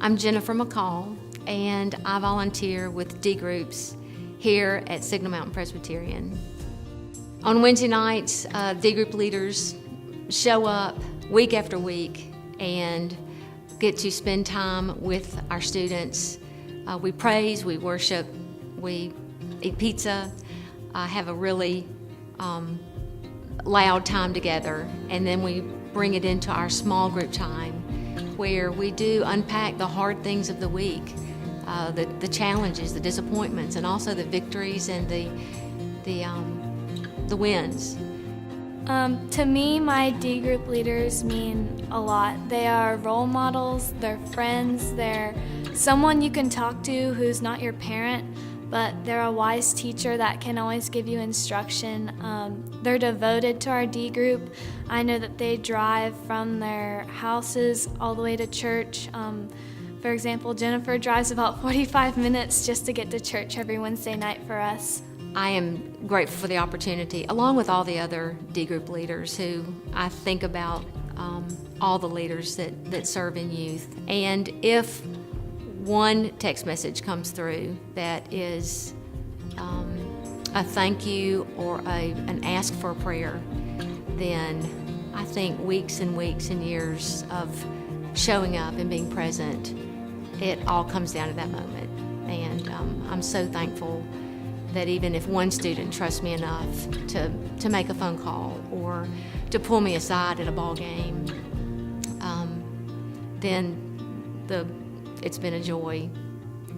I'm Jennifer McCall, and I volunteer with D groups here at Signal Mountain Presbyterian. On Wednesday nights, D group leaders show up week after week and get to spend time with our students. We praise, we worship, we eat pizza, have a really loud time together, and then we bring it into our small group time where we do unpack the hard things of the week, the challenges, the disappointments, and also the victories and the wins. To me, my D group leaders mean a lot. They are role models, they're friends, they're someone you can talk to who's not your parent, but they're a wise teacher that can always give you instruction. They're devoted to our D group. I know that they drive from their houses all the way to church. For example, Jennifer drives about 45 minutes just to get to church every Wednesday night for us. I am grateful for the opportunity, along with all the other D group leaders who I think about, all the leaders that serve in youth. And if one text message comes through that is a thank you or an ask for a prayer, then I think weeks and weeks and years of showing up and being present, it all comes down to that moment. And I'm so thankful that even if one student trusts me enough to make a phone call or to pull me aside at a ball game, then it's been a joy.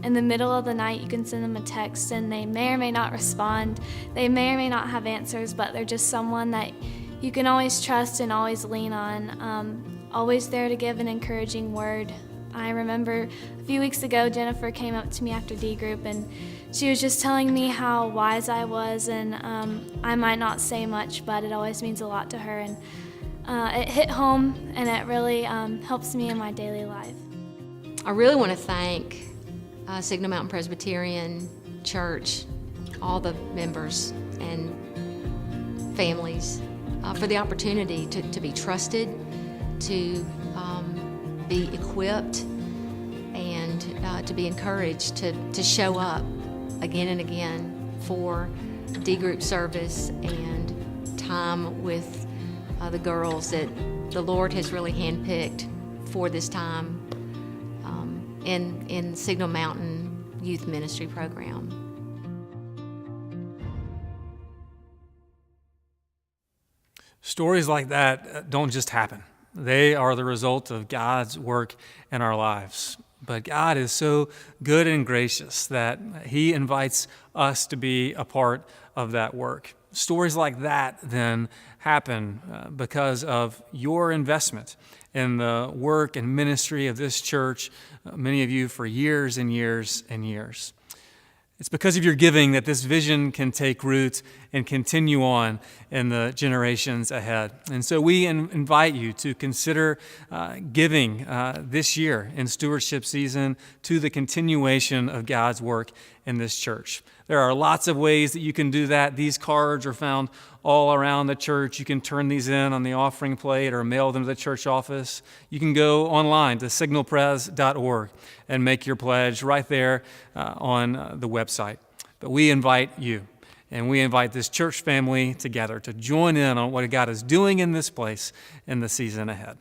In the middle of the night, you can send them a text and they may or may not respond. They may or may not have answers, but they're just someone that you can always trust and always lean on, always there to give an encouraging word. I remember a few weeks ago, Jennifer came up to me after D group and she was just telling me how wise I was, and I might not say much, but it always means a lot to her, and it hit home and it really helps me in my daily life. I really want to thank Signal Mountain Presbyterian Church, all the members and families for the opportunity to be trusted, to be equipped, and to be encouraged to show up again and again for D group service and time with the girls that the Lord has really handpicked for this time in Signal Mountain Youth Ministry Program. Stories like that don't just happen. They are the result of God's work in our lives. But God is so good and gracious that He invites us to be a part of that work. Stories like that then happen because of your investment in the work and ministry of this church, many of you for years and years and years. It's because of your giving that this vision can take root and continue on in the generations ahead. And so we invite you to consider giving this year in stewardship season to the continuation of God's work in this church. There are lots of ways that you can do that. These cards are found all around the church. You can turn these in on the offering plate or mail them to the church office. You can go online to signalpres.org and make your pledge right there on the website. But we invite you, and we invite this church family together to join in on what God is doing in this place in the season ahead.